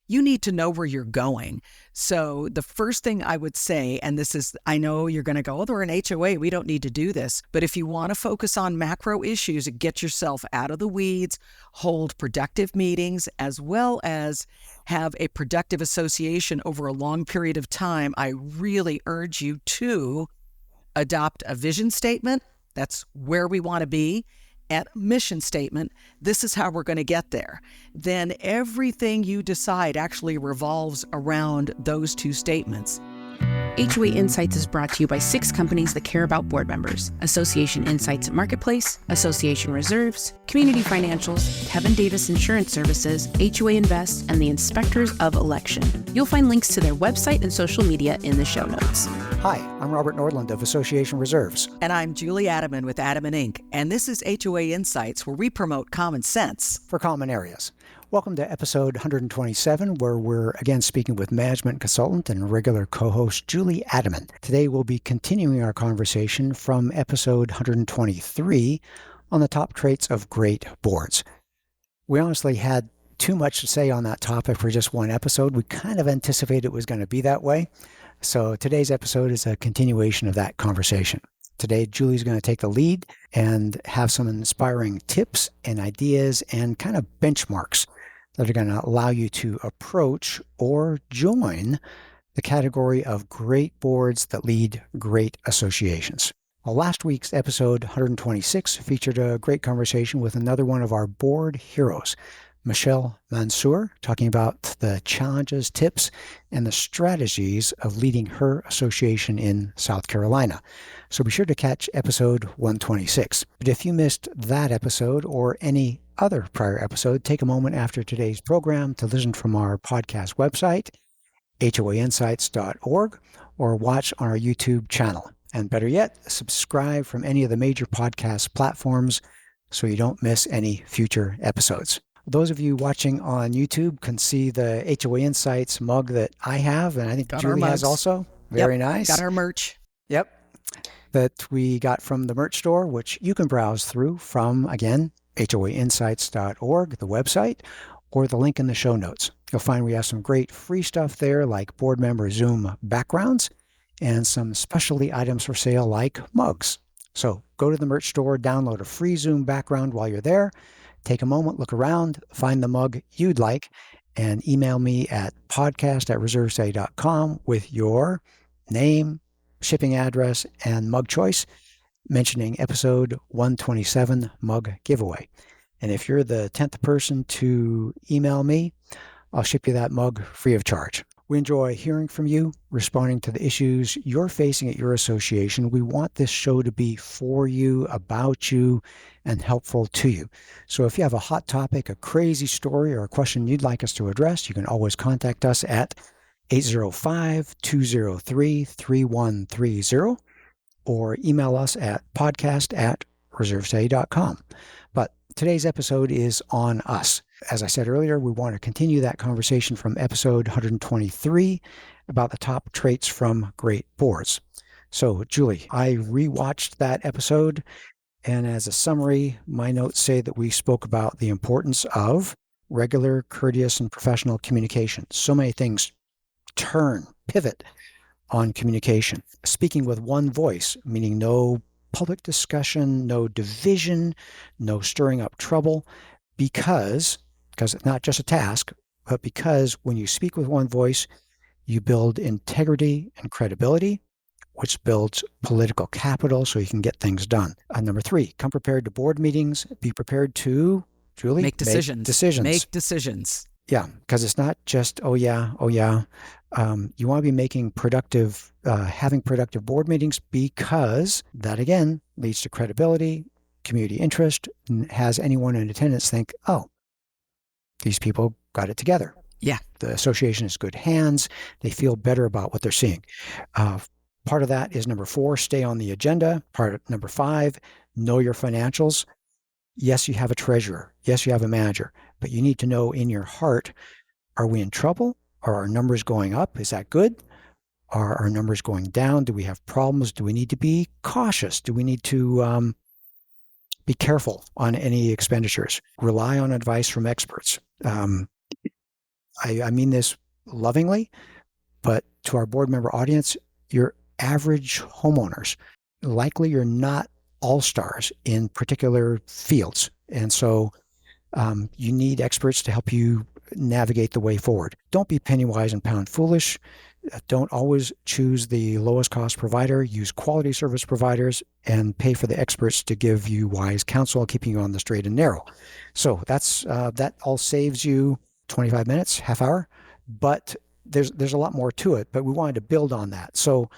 you need to know where you're going. So the first thing I would say, and this is, I know you're going to go, oh, we're an HOA, we don't need to do this. But if you want to focus on macro issues, get yourself out of the weeds, hold productive meetings, as well as have a productive association over a long period of time, I really urge you to adopt a vision statement. That's where we want to be. And a mission statement. This is how we're going to get there. Then everything you decide actually revolves around those two statements. HOA Insights is brought to you by 6 companies that care about board members: Association Insights at Marketplace, Association Reserves, Community Financials, Kevin Davis Insurance Services, HOA Invest, and the Inspectors of Election. You'll find links to their website and social media in the show notes. Hi, I'm Robert Nordlund of Association Reserves. And I'm Julie Adaman with Adaman Inc. And this is HOA Insights, where we promote common sense for common areas. Welcome to episode 127, where we're again speaking with management consultant and regular co-host Julie Adaman. Today we'll be continuing our conversation from episode 123 on the top traits of great boards. We honestly had too much to say on that topic for just one episode. We kind of anticipated it was going to be that way. So today's episode is a continuation of that conversation. Today, Julie's going to take the lead and have some inspiring tips and ideas and kind of benchmarks that are going to allow you to approach or join the category of great boards that lead great associations. Well, last week's episode 126 featured a great conversation with another one of our board heroes, Michelle Mansour, talking about the challenges, tips, and the strategies of leading her association in South Carolina. So be sure to catch episode 126. But if you missed that episode or any other prior episode, take a moment after today's program to listen from our podcast website, hoainsights.org, or watch on our YouTube channel. And better yet, subscribe from any of the major podcast platforms so you don't miss any future episodes. Those of you watching on YouTube can see the HOA Insights mug that I have, and I think Julie has also. Very nice. Got our merch. Yep. That we got from the merch store, which you can browse through from, again, hoainsights.org, the website, or the link in the show notes. You'll find we have some great free stuff there, like board member Zoom backgrounds, and some specialty items for sale like mugs. So go to the merch store, download a free Zoom background while you're there. Take a moment, look around, find the mug you'd like, and email me at podcast@reservesday.com with your name, shipping address, and mug choice, mentioning episode 127 mug giveaway. And if you're the 10th person to email me, I'll ship you that mug free of charge. We enjoy hearing from you, responding to the issues you're facing at your association. We want this show to be for you, about you, and helpful to you. So if you have a hot topic, a crazy story, or a question you'd like us to address, you can always contact us at 805-203-3130 or email us at podcast@reservesday.com. But today's episode is on us. As I said earlier, we want to continue that conversation from episode 123 about the top traits from great boards. So, Julie, I rewatched that episode, and as a summary, my notes say that we spoke about the importance of regular, courteous, and professional communication. So many things pivot on communication. Speaking with one voice, meaning no public discussion, no division, no stirring up trouble, because it's not just a task, but because when you speak with one voice, you build integrity and credibility, which builds political capital so you can get things done. Number 3, come prepared to board meetings. Be prepared to, Julie? Make decisions. Make decisions. Yeah, because it's not just, oh yeah. You want to be making productive, having productive board meetings, because that, again, leads to credibility, community interest, and has anyone in attendance think, oh, these people got it together. Yeah. The association is good hands. They feel better about what they're seeing. Part of that is number 4, stay on the agenda. Part of number 5, know your financials. Yes, you have a treasurer. Yes, you have a manager. But you need to know in your heart, are we in trouble? Are our numbers going up? Is that good? Are our numbers going down? Do we have problems? Do we need to be cautious? Do we need to be careful on any expenditures? Rely on advice from experts. I mean this lovingly, but to our board member audience, you're average homeowners. Likely you're not all-stars in particular fields. And so you need experts to help you navigate the way forward. Don't be penny wise and pound foolish. Don't always choose the lowest cost provider. Use quality service providers and pay for the experts to give you wise counsel, keeping you on the straight and narrow. So that all saves you 25 minutes, half hour, but there's a lot more to it, but we wanted to build on that. So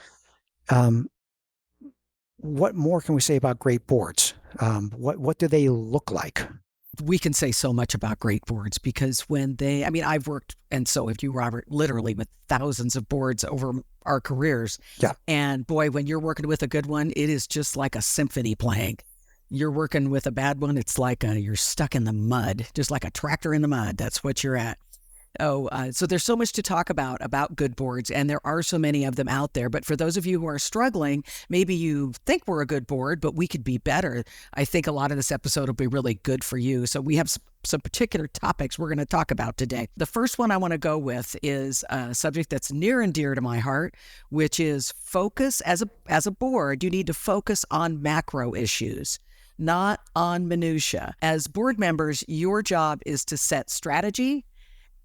what more can we say about great boards? What do they look like? We can say so much about great boards because I've worked, and so have you, Robert, literally with thousands of boards over our careers. Yeah. And boy, when you're working with a good one, it is just like a symphony playing. You're working with a bad one, it's like you're stuck in the mud, just like a tractor in the mud. That's what you're at. So there's so much to talk about good boards, and there are so many of them out there. But for those of you who are struggling, maybe you think we're a good board, but we could be better. I think a lot of this episode will be really good for you. So we have some particular topics we're going to talk about today. The first one I want to go with is a subject that's near and dear to my heart, which is focus. As a board, you need to focus on macro issues, not on minutia. As board members, your job is to set strategy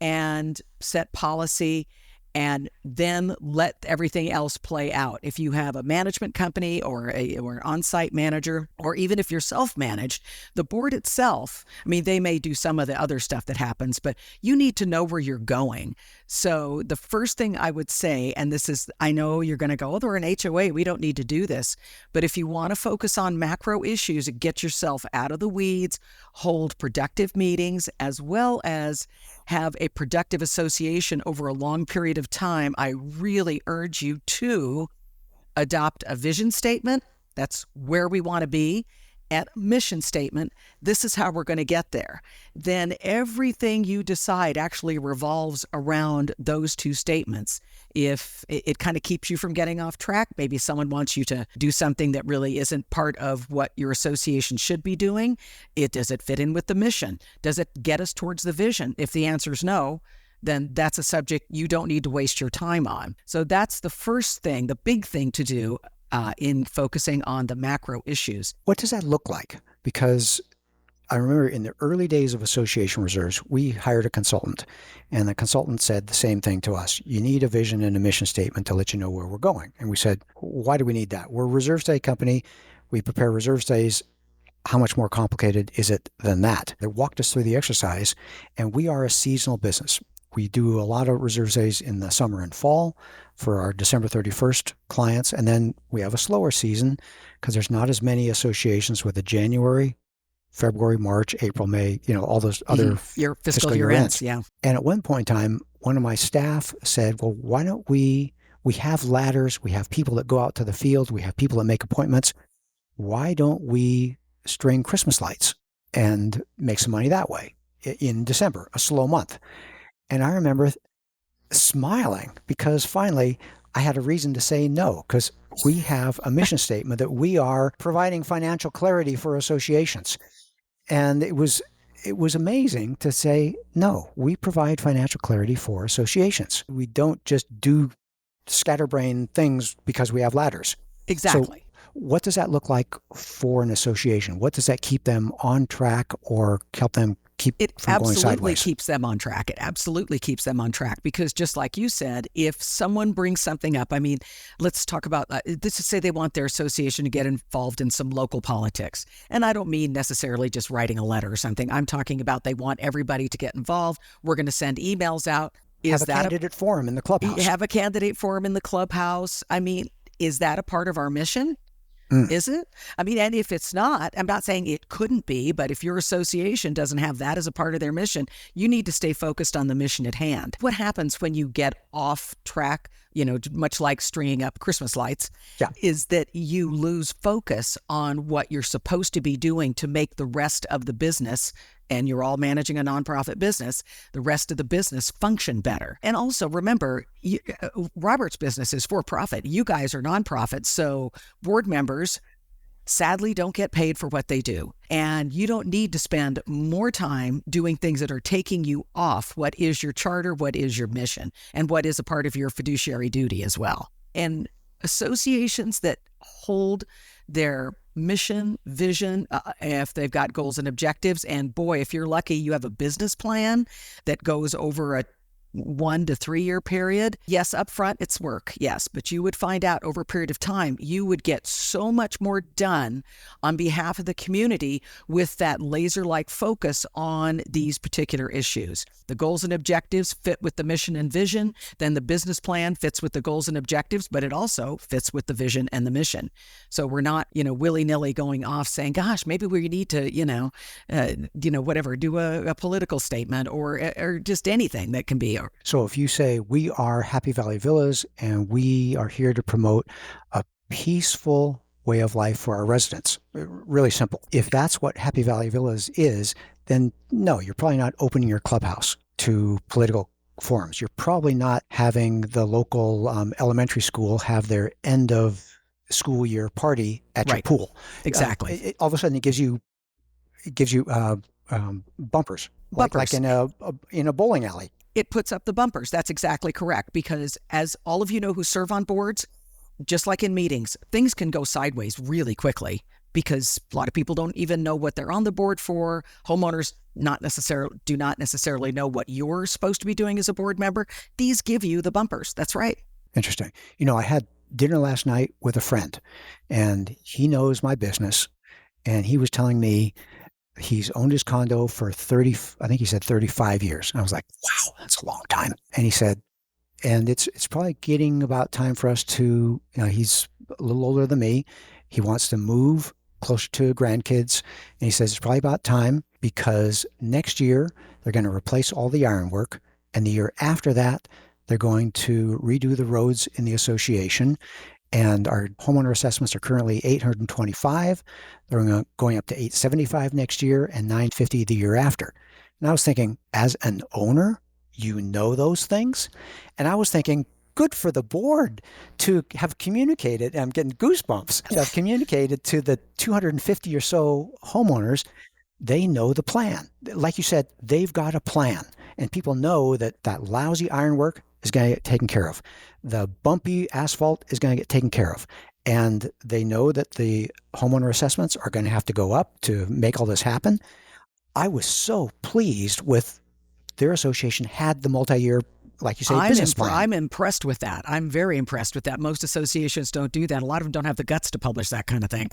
and set policy, and then let everything else play out. If you have a management company or an on-site manager, or even if you're self-managed, the board itself, they may do some of the other stuff that happens, but you need to know where you're going. So the first thing I would say, and this is, I know you're going to go, we're an HOA, we don't need to do this. But if you want to focus on macro issues and get yourself out of the weeds, hold productive meetings, as well as have a productive association over a long period of time, I really urge you to adopt a vision statement. That's where we want to be. And a mission statement. This is how we're going to get there. Then everything you decide actually revolves around those two statements. If it kind of keeps you from getting off track, maybe someone wants you to do something that really isn't part of what your association should be doing. Does it fit in with the mission? Does it get us towards the vision? If the answer is no, then that's a subject you don't need to waste your time on. So that's the first thing, the big thing to do in focusing on the macro issues. What does that look like? Because I remember in the early days of association reserves, we hired a consultant, and the consultant said the same thing to us. You need a vision and a mission statement to let you know where we're going. And we said, why do we need that? We're a reserve day company. We prepare reserve days. How much more complicated is it than that? They walked us through the exercise, and we are a seasonal business. We do a lot of reserve days in the summer and fall for our December 31st clients. And then we have a slower season because there's not as many associations with a January, February, March, April, May, all those other your fiscal year ends. Yeah. And at one point in time, one of my staff said, well, why don't we have ladders, we have people that go out to the field, we have people that make appointments. Why don't we string Christmas lights and make some money that way in December, a slow month? And I remember smiling because finally I had a reason to say no, because we have a mission statement that we are providing financial clarity for associations. And it was amazing to say, no, we provide financial clarity for associations. We don't just do scatterbrain things because we have ladders. Exactly. So what does that look like for an association? What does that keep them on track or help them keep from going sideways? It absolutely keeps them on track. It absolutely keeps them on track because just like you said, if someone brings something up, let's talk about, let's just say they want their association to get involved in some local politics. And I don't mean necessarily just writing a letter or something. I'm talking about they want everybody to get involved. We're going to send emails out. Have a candidate forum in the clubhouse. Have a candidate forum in the clubhouse. Is that a part of our mission? Is it? And if it's not, I'm not saying it couldn't be, but if your association doesn't have that as a part of their mission, you need to stay focused on the mission at hand. What happens when you get off track, much like stringing up Christmas lights, is that you lose focus on what you're supposed to be doing to make the rest of the business, and you're all managing a nonprofit business, the rest of the business function better. And also remember, Robert's business is for profit. You guys are nonprofit. So board members sadly don't get paid for what they do. And you don't need to spend more time doing things that are taking you off what is your charter, what is your mission, and what is a part of your fiduciary duty as well. And associations that hold their mission, vision, if they've got goals and objectives, and boy, if you're lucky, you have a business plan that goes over a 1 to 3 year period. Yes, up front, it's work. Yes, but you would find out over a period of time, you would get so much more done on behalf of the community with that laser-like focus on these particular issues. The goals and objectives fit with the mission and vision. Then the business plan fits with the goals and objectives, but it also fits with the vision and the mission. So we're not, willy-nilly going off saying, gosh, maybe we need to, whatever, do a political statement or just anything that can be. So if you say we are Happy Valley Villas and we are here to promote a peaceful way of life for our residents, really simple. If that's what Happy Valley Villas is, then no, you're probably not opening your clubhouse to political forums. You're probably not having the local elementary school have their end of school year party at your pool. Exactly. All of a sudden, it gives you bumpers, like in a bowling alley. It puts up the bumpers. That's exactly correct. Because as all of you know who serve on boards, just like in meetings, things can go sideways really quickly because a lot of people don't even know what they're on the board for. Homeowners do not necessarily know what you're supposed to be doing as a board member. These give you the bumpers. That's right. Interesting. I had dinner last night with a friend, and he knows my business, and he was telling me he's owned his condo for 35 years. And I was like, wow, that's a long time. And he said, and it's probably getting about time for us to, he's a little older than me. He wants to move closer to grandkids. And he says, it's probably about time because next year they're going to replace all the ironwork. And the year after that, they're going to redo the roads in the association. And our homeowner assessments are currently $825. They're going up to $875 next year and $950 the year after. And I was thinking, as an owner, those things. And I was thinking, good for the board to have communicated, and I'm getting goosebumps, to have communicated to the 250 or so homeowners, they know the plan. Like you said, they've got a plan. And people know that lousy ironwork is going to get taken care of. The bumpy asphalt is going to get taken care of. And they know that the homeowner assessments are going to have to go up to make all this happen. I was so pleased with their association had the multi-year, like you say, business plan. I'm impressed with that. I'm very impressed with that. Most associations don't do that. A lot of them don't have the guts to publish that kind of thing.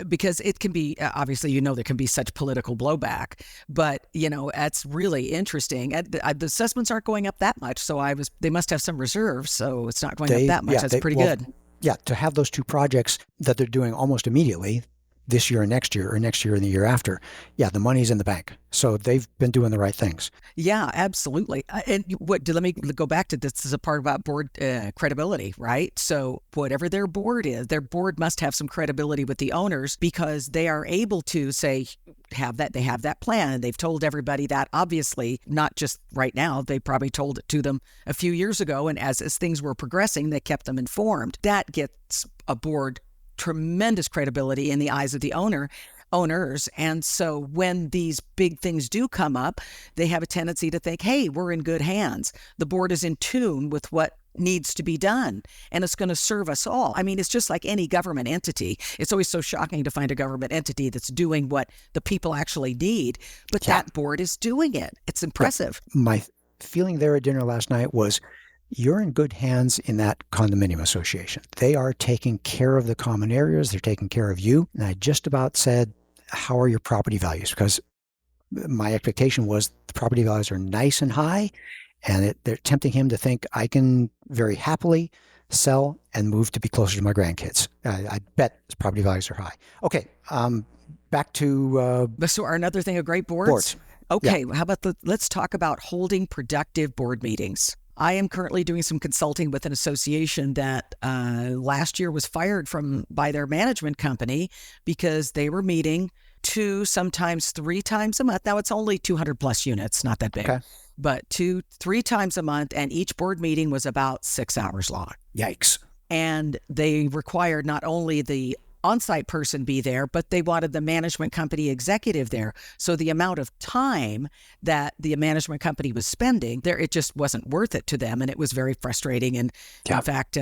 Because it can be, obviously, there can be such political blowback, but, that's really interesting. And the assessments aren't going up that much. So they must have some reserves. So it's not going up that much. That's pretty good. Yeah. To have those two projects that they're doing almost immediately this year and next year, or next year and the year after. Yeah. The money's in the bank. So they've been doing the right things. Yeah, absolutely. And let me go back to this is a part about board credibility, right? So whatever their board is, their board must have some credibility with the owners because they are able to say, they have that plan. And they've told everybody that, obviously, not just right now. They probably told it to them a few years ago. And as things were progressing, they kept them informed. That gets a board tremendous credibility in the eyes of the owners. And so when these big things do come up, they have a tendency to think, hey, we're in good hands. The board is in tune with what needs to be done, and it's going to serve us all. I mean, it's just like any government entity. It's always so shocking to find a government entity that's doing what the people actually need, but that board is doing it. It's impressive. Yeah. My feeling there at dinner last night was, you're in good hands in that condominium association. They are taking care of the common areas. They're taking care of you. And I just about said, how are your property values? Because my expectation was the property values are nice and high, and they're tempting him to think I can very happily sell and move to be closer to my grandkids. I bet his property values are high. Okay, back to... So another thing of great boards? Okay, how about let's talk about holding productive board meetings. I am currently doing some consulting with an association that last year was fired by their management company because they were meeting 2, sometimes 3 times a month. Now it's only 200 plus units, not that big, but 2-3 times a month. And each board meeting was about 6 hours long. Yikes. And they required not only the on-site person be there, but they wanted the management company executive there. So the amount of time that the management company was spending there, it just wasn't worth it to them. And it was very frustrating. And in fact,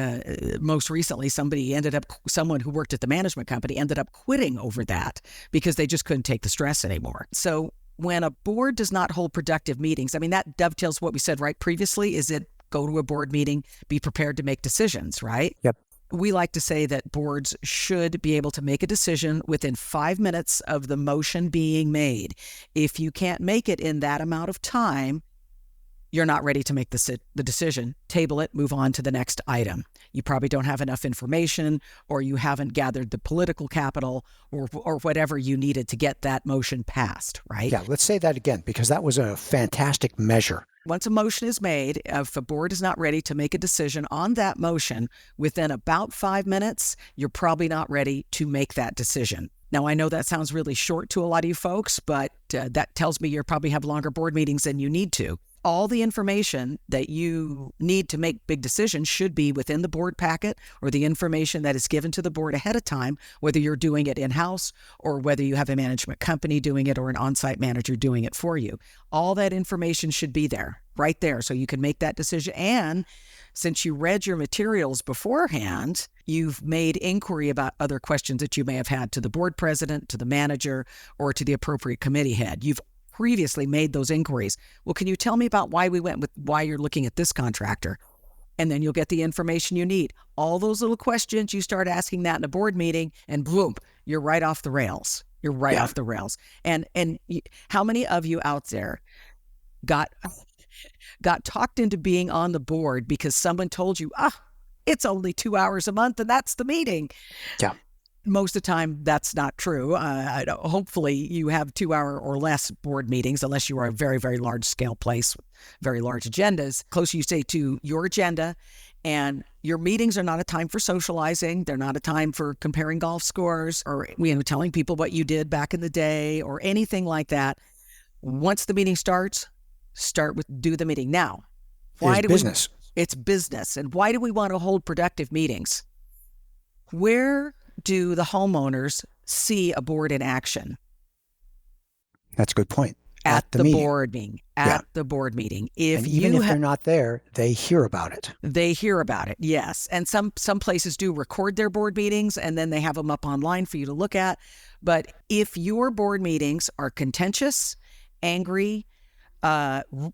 most recently, someone who worked at the management company ended up quitting over that because they just couldn't take the stress anymore. So when a board does not hold productive meetings, I mean, that dovetails what we said right previously, is it go to a board meeting, be prepared to make decisions, right? Yep. We like to say that boards should be able to make a decision within 5 minutes of the motion being made. If you can't make it in that amount of time, you're not ready to make the decision. Table it, move on to the next item. You probably don't have enough information, or you haven't gathered the political capital or whatever you needed to get that motion passed, right? Yeah, let's say that again, because that was a fantastic measure. Once a motion is made, if a board is not ready to make a decision on that motion within about 5 minutes, you're probably not ready to make that decision. Now, I know that sounds really short to a lot of you folks, but that tells me you probably have longer board meetings than you need to. All the information that you need to make big decisions should be within the board packet, or the information that is given to the board ahead of time, whether you're doing it in-house or whether you have a management company doing it or an on-site manager doing it for you. All that information should be there, right there, so you can make that decision. And since you read your materials beforehand, you've made inquiry about other questions that you may have had to the board president, to the manager, or to the appropriate committee head. You've previously made those inquiries. Well, can you tell me about why you're looking at this contractor? And then you'll get the information you need. All those little questions, you start asking that in a board meeting, and boom, you're right off the rails. You're right off the rails. And how many of you out there got talked into being on the board because someone told you, it's only 2 hours a month and that's the meeting? Yeah. Most of the time, that's not true. Hopefully, you have 2 hour or less board meetings, unless you are a very, very large scale place with very large agendas. Closer you stay to your agenda, and your meetings are not a time for socializing. They're not a time for comparing golf scores or telling people what you did back in the day or anything like that. Once the meeting starts, do the meeting. Now, business. It's business. And why do we want to hold productive meetings? Where do the homeowners see a board in action? That's a good point. At the meeting. Board meeting. At the board meeting. And even if they're not there, they hear about it. They hear about it, yes. And some places do record their board meetings, and then they have them up online for you to look at. But if your board meetings are contentious, angry,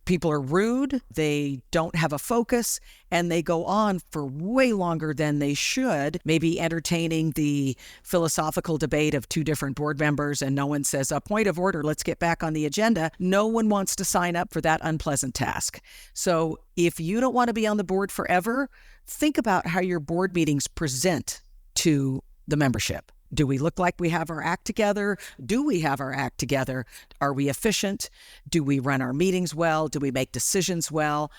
people are rude, they don't have a focus, and they go on for way longer than they should, maybe entertaining the philosophical debate of two different board members, and no one says, a point of order, let's get back on the agenda. No one wants to sign up for that unpleasant task. So if you don't want to be on the board forever, think about how your board meetings present to the membership. Do we look like we have our act together? Do we have our act together? Are we efficient? Do we run our meetings well? Do we make decisions well?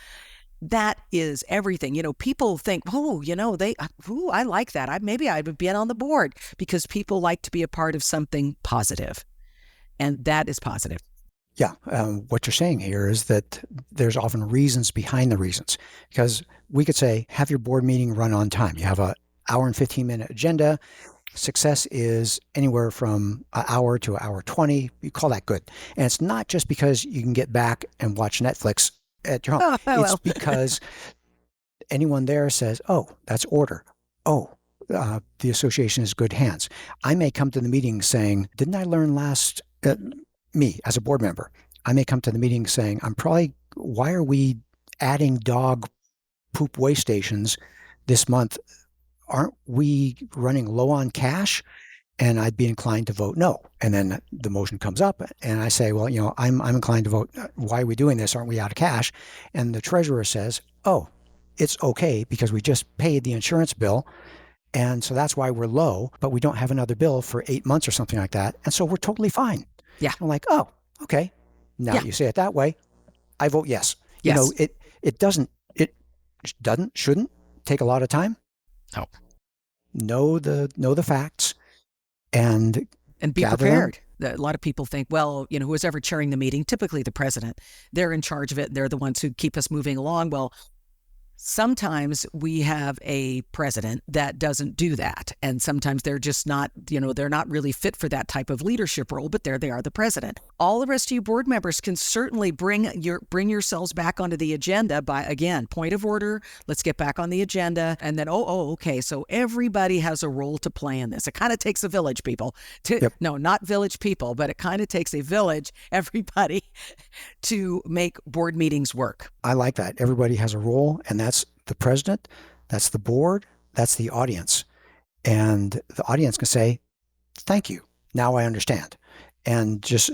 That is everything. People think, I like that. Maybe I would be on the board, because people like to be a part of something positive. And that is positive. Yeah. What you're saying here is that there's often reasons behind the reasons, because we could say, have your board meeting run on time. You have an hour and 15-minute agenda. Success is anywhere from an hour to an hour 20. You call that good. And it's not just because you can get back and watch Netflix at your home. It's because anyone there says, that's order. The association is good hands. I may come to the meeting saying, didn't I learn me as a board member, I may come to the meeting saying, why are we adding dog poop waste stations this month? Aren't we running low on cash? And I'd be inclined to vote no. And then the motion comes up and I say, well, I'm inclined to vote. Why are we doing this? Aren't we out of cash? And the treasurer says, it's okay because we just paid the insurance bill. And so that's why we're low, but we don't have another bill for 8 months or something like that. And so we're totally fine. Yeah. I'm like, okay. Now you say it that way, I vote yes. Yes. It shouldn't take a lot of time. No. Know the facts and be prepared. A lot of people think, who's ever chairing the meeting, typically the president, they're in charge of it. They're the ones who keep us moving along. Well, Sometimes we have a president that doesn't do that. And sometimes they're just not, they're not really fit for that type of leadership role, but there they are, the president. All the rest of you board members can certainly bring yourselves back onto the agenda by, again, point of order. Let's get back on the agenda. And then, okay. So everybody has a role to play in this. It kind of takes a village, people. No, not village people, but it kind of takes a village, everybody, to make board meetings work. I like that. Everybody has a role, and that's the president, that's the board, that's the audience. And the audience can say, thank you. Now I understand. And just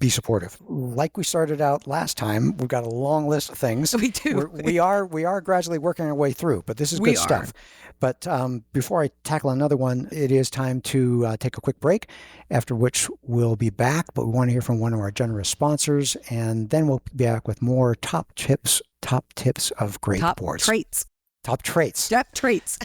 be supportive. Like we started out last time, we've got a long list of things. We do. We are gradually working our way through, but this is good stuff. But before I tackle another one, it is time to take a quick break, after which we'll be back. But we want to hear from one of our generous sponsors, and then we'll be back with more top tips of great boards. Top traits.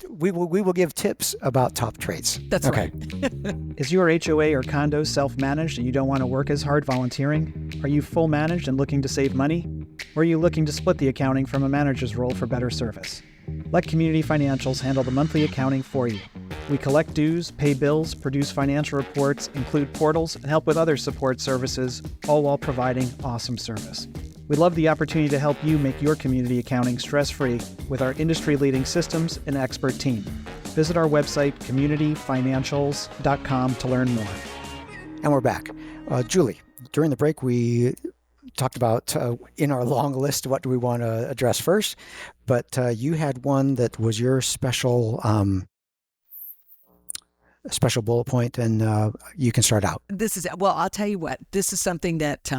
We will give tips about top traits. That's okay. Right. Is your HOA or condo self-managed and you don't want to work as hard volunteering? Are you full managed and looking to save money? Or are you looking to split the accounting from a manager's role for better service? Let Community Financials handle the monthly accounting for you. We collect dues, pay bills, produce financial reports, include portals, and help with other support services, all while providing awesome service. We'd love the opportunity to help you make your community accounting stress-free with our industry-leading systems and expert team. Visit our website, communityfinancials.com, to learn more. And we're back. Julie, during the break, we talked about in our long list, what do we want to address first? But you had one that was your special bullet point, and you can start out. I'll tell you what, this is something that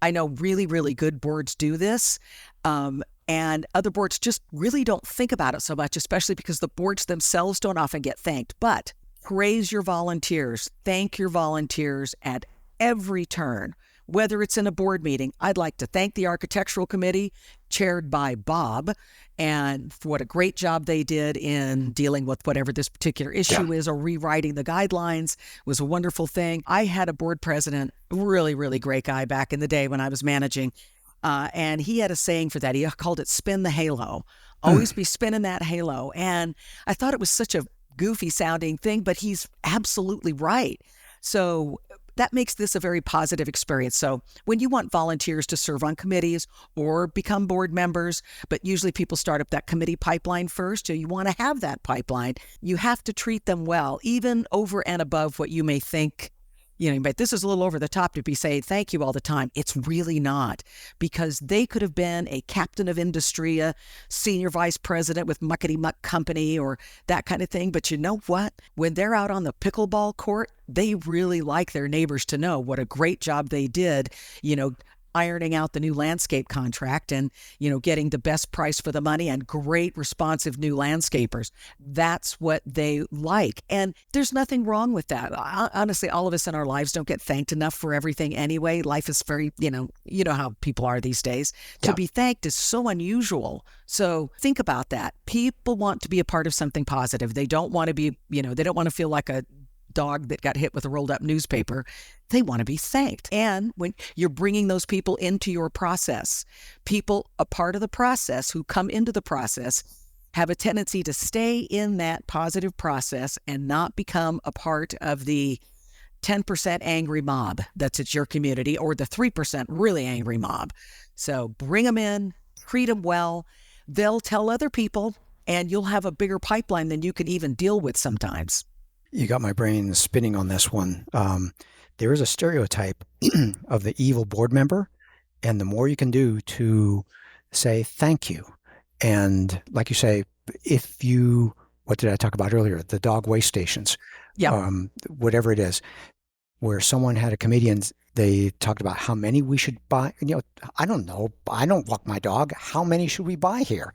I know really, really good boards do this. And other boards just really don't think about it so much, especially because the boards themselves don't often get thanked. But praise your volunteers. Thank your volunteers at every turn. Whether it's in a board meeting, I'd like to thank the architectural committee chaired by Bob, and for what a great job they did in dealing with whatever this particular issue is, or rewriting the guidelines. It was a wonderful thing. I had a board president, really, really great guy back in the day when I was managing, and he had a saying for that. He called it spin the halo. Always be spinning that halo. And I thought it was such a goofy sounding thing, but he's absolutely right. So that makes this a very positive experience. So when you want volunteers to serve on committees or become board members, but usually people start up that committee pipeline first, so you want to have that pipeline, you have to treat them well, even over and above what you may think. But this is a little over the top to be saying thank you all the time. It's really not, because they could have been a captain of industry, a senior vice president with Muckety Muck Company or that kind of thing. But you know what? When they're out on the pickleball court, they really like their neighbors to know what a great job they did, ironing out the new landscape contract and, getting the best price for the money and great responsive new landscapers. That's what they like. And there's nothing wrong with that. Honestly, all of us in our lives don't get thanked enough for everything anyway. Life is very, you know how people are these days. To be thanked is so unusual. So think about that. People want to be a part of something positive. They don't want to be, they don't want to feel like a dog that got hit with a rolled up newspaper. They want to be thanked. And when you're bringing those people into your process, people a part of the process who come into the process have a tendency to stay in that positive process and not become a part of the 10% angry mob that's at your community, or the 3% really angry mob. So bring them in, treat them well. They'll tell other people, and you'll have a bigger pipeline than you can even deal with sometimes. You got my brain spinning on this one. There is a stereotype of the evil board member, and the more you can do to say thank you. And like you say, what did I talk about earlier? The dog waste stations, whatever it is, where someone had a committee and they talked about how many we should buy. I don't know. I don't walk my dog. How many should we buy here?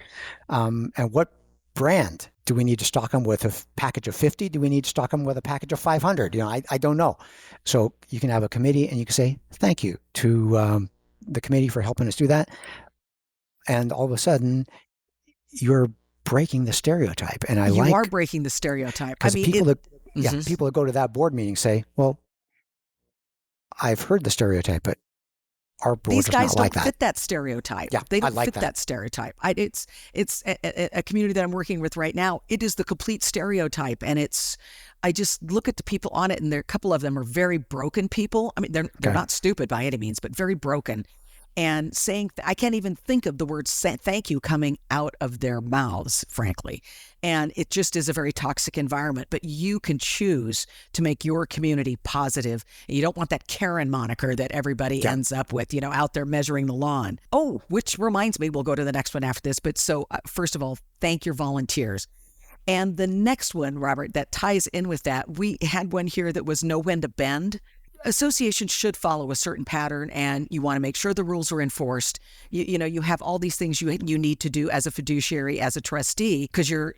And what brand? Do we need to stock them with a package of 50? Do we need to stock them with a package of 500? I don't know. So you can have a committee and you can say thank you to the committee for helping us do that. And all of a sudden, you're breaking the stereotype. And you are breaking the stereotype. Because people that go to that board meeting say, well, I've heard the stereotype, but our board These does guys not like don't that. fit that stereotype. Yeah, They I don't like fit that. that stereotype. It's a community that I'm working with right now. It is the complete stereotype, and I just look at the people on it, and a couple of them are very broken people. I mean, they're Okay. not stupid by any means, but very broken. And saying, I can't even think of the word thank you coming out of their mouths, frankly. And it just is a very toxic environment. But you can choose to make your community positive. And you don't want that Karen moniker that everybody ends up with, out there measuring the lawn. Oh, which reminds me, we'll go to the next one after this. But so, first of all, thank your volunteers. And the next one, Robert, that ties in with that, we had one here that was know when to bend. Associations should follow a certain pattern, and you want to make sure the rules are enforced. You have all these things you need to do as a fiduciary, as a trustee, because you're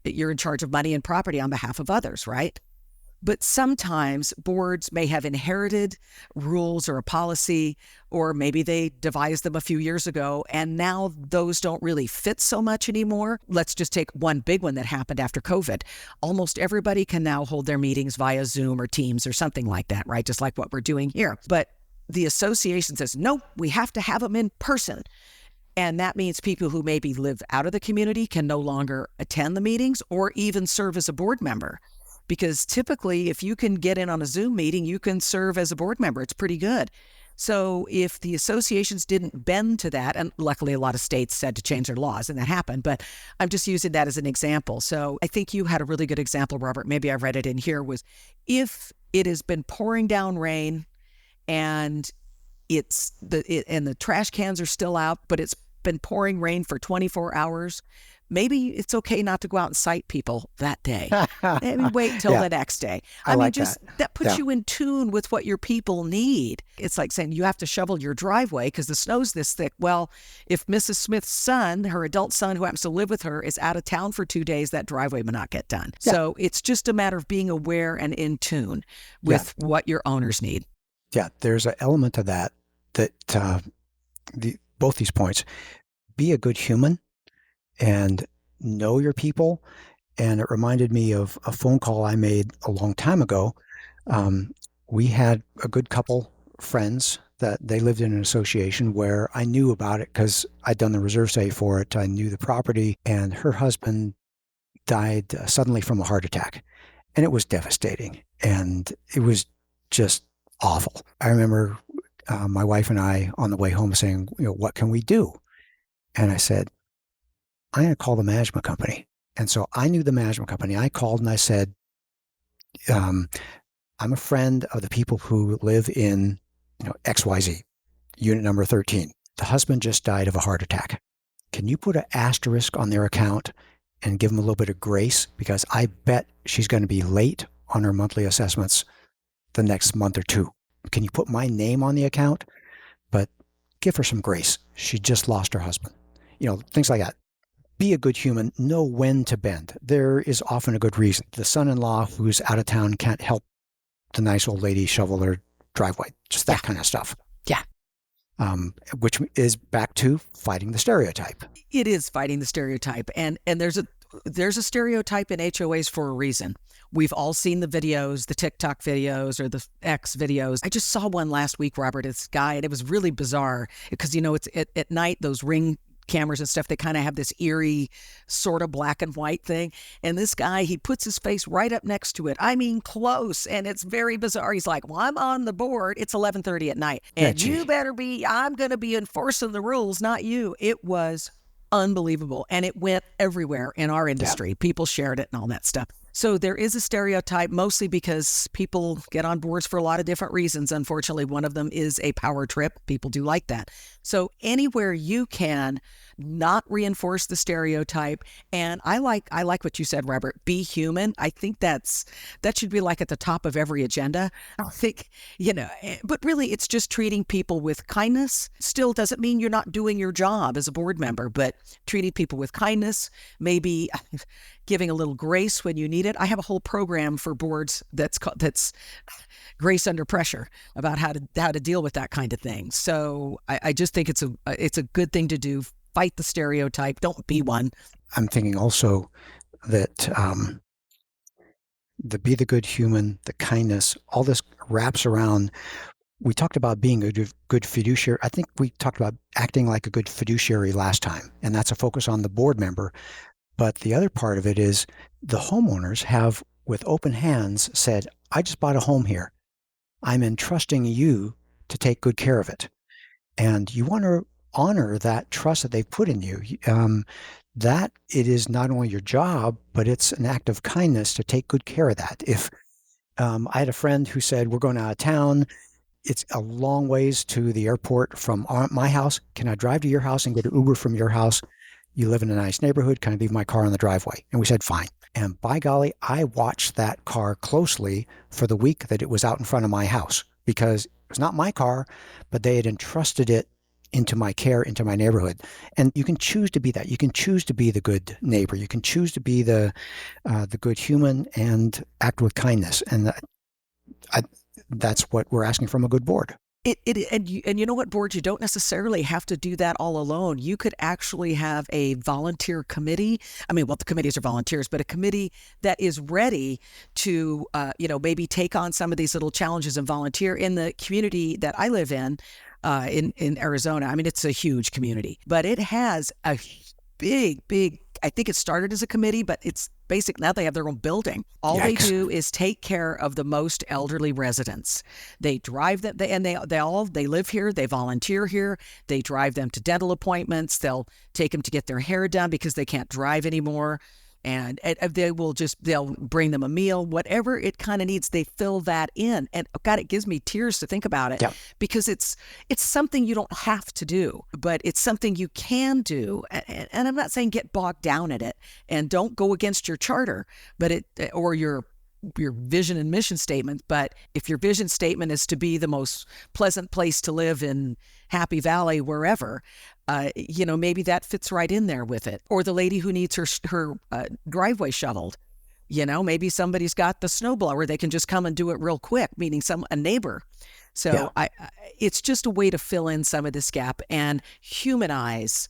in charge of money and property on behalf of others, right? But sometimes boards may have inherited rules or a policy, or maybe they devised them a few years ago, and now those don't really fit so much anymore. Let's just take one big one that happened after COVID. Almost everybody can now hold their meetings via Zoom or Teams or something like that, right? Just like what we're doing here. But the association says, nope, we have to have them in person. And that means people who maybe live out of the community can no longer attend the meetings or even serve as a board member. Because typically, if you can get in on a Zoom meeting, you can serve as a board member. It's pretty good. So if the associations didn't bend to that, and luckily a lot of states said to change their laws, and that happened, but I'm just using that as an example. So I think you had a really good example, Robert. Maybe I read it in here, was if it has been pouring down rain and and the trash cans are still out, but it's been pouring rain for 24 hours, maybe it's okay not to go out and cite people that day. Maybe wait till the next day. I mean, like just that puts you in tune with what your people need. It's like saying you have to shovel your driveway because the snow's this thick. Well, if Mrs. Smith's son, her adult son who happens to live with her, is out of town for 2 days, that driveway may not get done. Yeah. So it's just a matter of being aware and in tune with what your owners need. Yeah, there's an element of that both these points. Be a good human and know your people. And it reminded me of a phone call I made a long time ago. We had a good couple friends that they lived in an association where I knew about it because I'd done the reserve study for it. I knew the property, and her husband died suddenly from a heart attack. And it was devastating. And it was just awful. I remember my wife and I on the way home saying, what can we do? And I said, I'm going to call the management company. And so I knew the management company. I called and I said, I'm a friend of the people who live in XYZ, unit number 13. The husband just died of a heart attack. Can you put an asterisk on their account and give them a little bit of grace? Because I bet she's going to be late on her monthly assessments the next month or two. Can you put my name on the account? But give her some grace. She just lost her husband. Things like that. Be a good human. Know when to bend. There is often a good reason. The son-in-law who's out of town can't help the nice old lady shovel her driveway. Just that kind of stuff. Yeah. Which is back to fighting the stereotype. It is fighting the stereotype. And there's a stereotype in HOAs for a reason. We've all seen the videos, the TikTok videos or the X videos. I just saw one last week, Robert, this guy, and it was really bizarre because, it's at night, those Ring cameras and stuff, they kind of have this eerie sort of black and white thing. And this guy, he puts his face right up next to it. I mean, close. And it's very bizarre. He's like, well, I'm on the board. It's 11:30 at night. And I'm going to be enforcing the rules, not you. It was unbelievable. And it went everywhere in our industry. Yeah. People shared it and all that stuff. So there is a stereotype, mostly because people get on boards for a lot of different reasons. Unfortunately, one of them is a power trip. People do like that. So anywhere you can, not reinforce the stereotype. And I like what you said, Robert, be human. I think that should be like at the top of every agenda. I think, but really it's just treating people with kindness. Still doesn't mean you're not doing your job as a board member, but treating people with kindness, maybe giving a little grace when you need it. I have a whole program for boards that's grace under pressure, about how to deal with that kind of thing. So I just think it's a good thing to do. Fight the stereotype. Don't be one. I'm thinking also that the be the good human, the kindness, all this wraps around we talked about being a good fiduciary. I think we talked about acting like a good fiduciary last time, and that's a focus on the board member. But the other part of it is the homeowners have, with open hands, said, I just bought a home here. I'm entrusting you to take good care of it. And you want to honor that trust that they've put in you. That it is not only your job, but it's an act of kindness to take good care of that. If I had a friend who said, we're going out of town, it's a long ways to the airport from my house. Can I drive to your house and get an Uber from your house? You live in a nice neighborhood. Can I leave my car in the driveway? And we said, fine. And by golly, I watched that car closely for the week that it was out in front of my house, because it was not my car, but they had entrusted it into my care, into my neighborhood. And you can choose to be that. You can choose to be the good neighbor. You can choose to be the good human and act with kindness. And that's what we're asking from a good board. And you know what, board, you don't necessarily have to do that all alone. You could actually have a volunteer committee. I mean, well, the committees are volunteers, but a committee that is ready to, maybe take on some of these little challenges and volunteer. In the community that I live in Arizona, I mean, it's a huge community, but it has a big, I think it started as a committee, but it's basic. Now they have their own building. All they do is take care of the most elderly residents. They drive them, they live here. They volunteer here. They drive them to dental appointments. They'll take them to get their hair done because they can't drive anymore. And they'll bring them a meal, whatever it kind of needs. They fill that in. And God, it gives me tears to think about it, because it's something you don't have to do, but it's something you can do. And I'm not saying get bogged down in it and don't go against your charter, or your vision and mission statement. But if your vision statement is to be the most pleasant place to live in Happy Valley, wherever, maybe that fits right in there with it. Or the lady who needs her driveway shoveled, maybe somebody's got the snowblower. They can just come and do it real quick, meaning a neighbor. So it's just a way to fill in some of this gap and humanize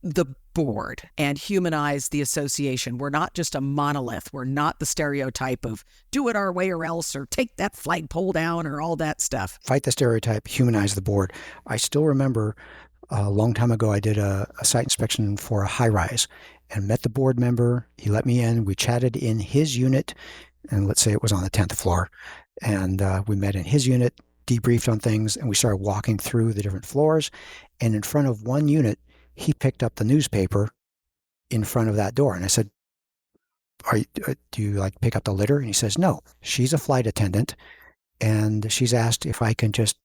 the board and humanize the association. We're not just a monolith. We're not the stereotype of do it our way or else, or take that flagpole down, or all that stuff. Fight the stereotype, humanize the board. I still remember a long time ago, I did a site inspection for a high rise and met the board member. He let me in. We chatted in his unit, and let's say it was on the 10th floor. And we met in his unit, debriefed on things, and we started walking through the different floors. And in front of one unit, he picked up the newspaper in front of that door. And I said, do you pick up the litter? And he says, no, she's a flight attendant. And she's asked if I can just,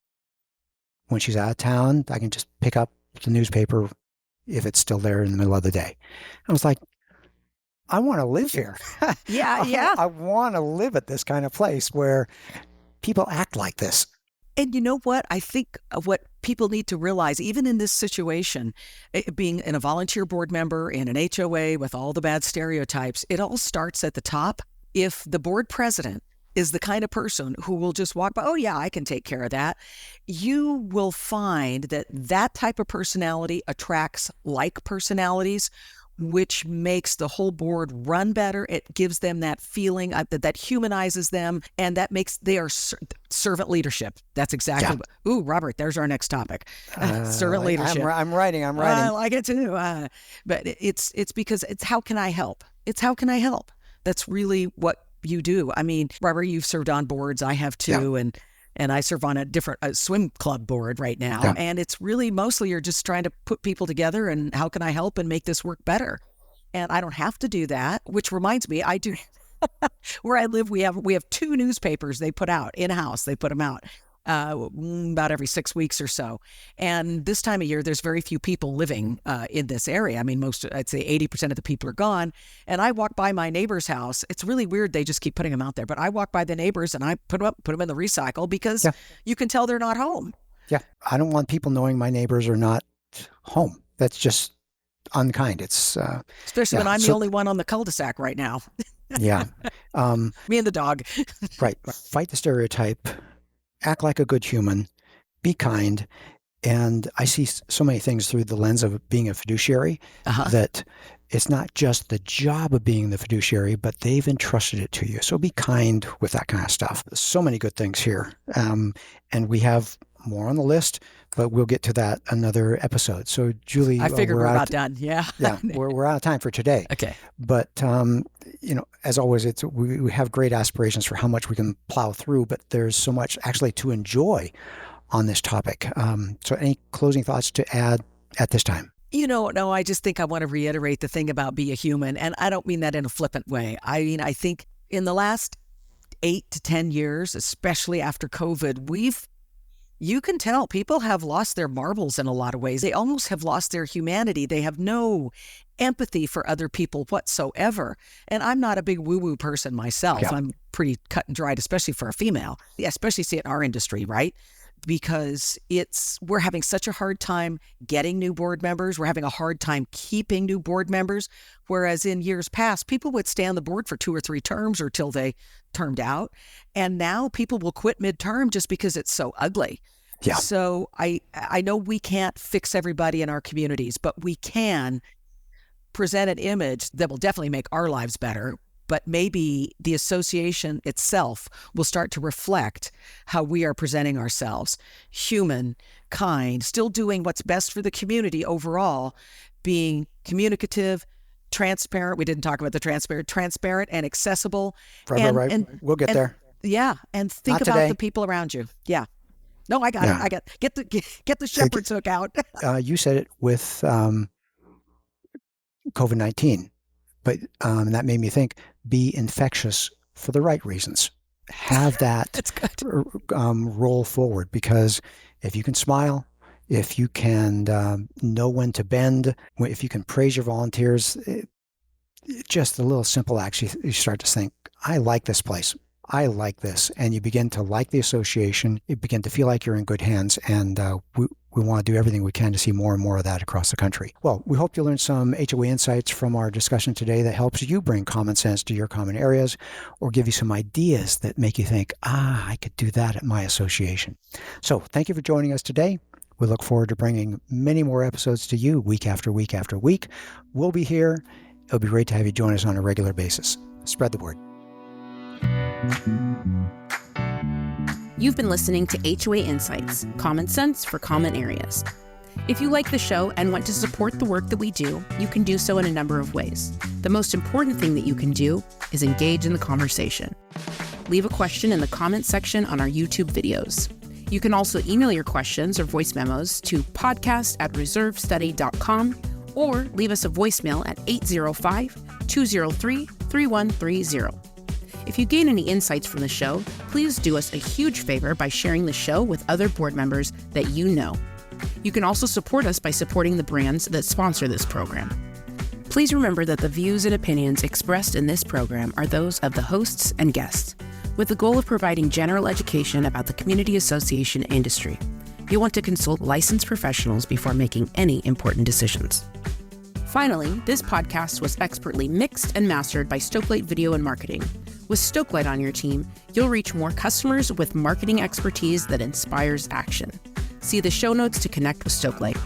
when she's out of town, I can just pick up the newspaper if it's still there in the middle of the day. I was like, I want to live here. Yeah. I want to live at this kind of place where people act like this. And you know what? I think what people need to realize, even in this situation, being in a volunteer board member in an HOA with all the bad stereotypes, it all starts at the top. If the board president is the kind of person who will just walk by, oh yeah, I can take care of that, you will find that type of personality attracts like personalities, which makes the whole board run better. It gives them that feeling that humanizes them, and that makes they are servant leadership. That's exactly what. Ooh, Robert, there's our next topic. Servant leadership. I'm writing. I like it too. But it's because it's how can I help? It's how can I help? That's really what you do. I mean, Robert, you've served on boards. I have too, and I serve on a different swim club board right now. And it's really mostly you're just trying to put people together and how can I help and make this work better? And I don't have to do that, which reminds me, I do. Where I live, we have 2 newspapers they put out in-house. They put them out about every 6 weeks or so. And this time of year, there's very few people living in this area. I mean, I'd say 80% of the people are gone. And I walk by my neighbor's house. It's really weird. They just keep putting them out there. But I walk by the neighbors and I put them in the recycle because you can tell they're not home. Yeah. I don't want people knowing my neighbors are not home. That's just unkind. It's especially when I'm the only one on the cul-de-sac right now. Yeah. Me and the dog. Right. Fight the stereotype. Act like a good human, be kind. And I see so many things through the lens of being a fiduciary that it's not just the job of being the fiduciary, but they've entrusted it to you. So be kind with that kind of stuff. So many good things here. And we have more on the list, but we'll get to that another episode. So Julie, I figured we're about done. Yeah. Yeah, we're out of time for today. Okay. But, as always, we have great aspirations for how much we can plow through, but there's so much actually to enjoy on this topic. So any closing thoughts to add at this time? No, I just think I want to reiterate the thing about be a human. And I don't mean that in a flippant way. I mean, I think in the last 8 to 10 years, especially after COVID, you can tell people have lost their marbles in a lot of ways. They almost have lost their humanity. They have no empathy for other people whatsoever. And I'm not a big woo-woo person myself. Yeah. I'm pretty cut and dried, especially for a female. Yeah, especially see it in our industry, right? Because we're having such a hard time getting new board members. We're having a hard time keeping new board members. Whereas in years past, people would stay on the board for 2 or 3 terms or till they termed out. And now people will quit midterm just because it's so ugly. Yeah. So I know we can't fix everybody in our communities, but we can present an image that will definitely make our lives better. But maybe the association itself will start to reflect how we are presenting ourselves. Human, kind, still doing what's best for the community overall, being communicative, transparent. We didn't talk about the transparent and accessible. Right. And we'll get there. Yeah. And think Not about today. the people around you. Yeah. No, I got it. Get the shepherd's hook out. You said it with COVID-19. But that made me think, be infectious for the right reasons. Have that That's good. Roll forward, because if you can smile, if you can know when to bend, if you can praise your volunteers, just the little simple acts, you start to think, I like this place. I like this. And you begin to like the association. You begin to feel like you're in good hands. And we want to do everything we can to see more and more of that across the country. Well, we hope you learned some HOA insights from our discussion today that helps you bring common sense to your common areas, or give you some ideas that make you think, I could do that at my association. So thank you for joining us today. We look forward to bringing many more episodes to you week after week after week. We'll be here. It'll be great to have you join us on a regular basis. Spread the word. You've been listening to HOA Insights, common sense for common areas. If you like the show and want to support the work that we do, you can do so in a number of ways. The most important thing that you can do is engage in the conversation. Leave a question in the comment section on our YouTube videos. You can also email your questions or voice memos to podcast@reservestudy.com, or leave us a voicemail at 805-203-3130. If you gain any insights from the show, please do us a huge favor by sharing the show with other board members that you know. You can also support us by supporting the brands that sponsor this program. Please remember that the views and opinions expressed in this program are those of the hosts and guests, with the goal of providing general education about the community association industry. You'll want to consult licensed professionals before making any important decisions. Finally, this podcast was expertly mixed and mastered by Stokelight Video and Marketing. With Stokelight on your team, you'll reach more customers with marketing expertise that inspires action. See the show notes to connect with Stokelight.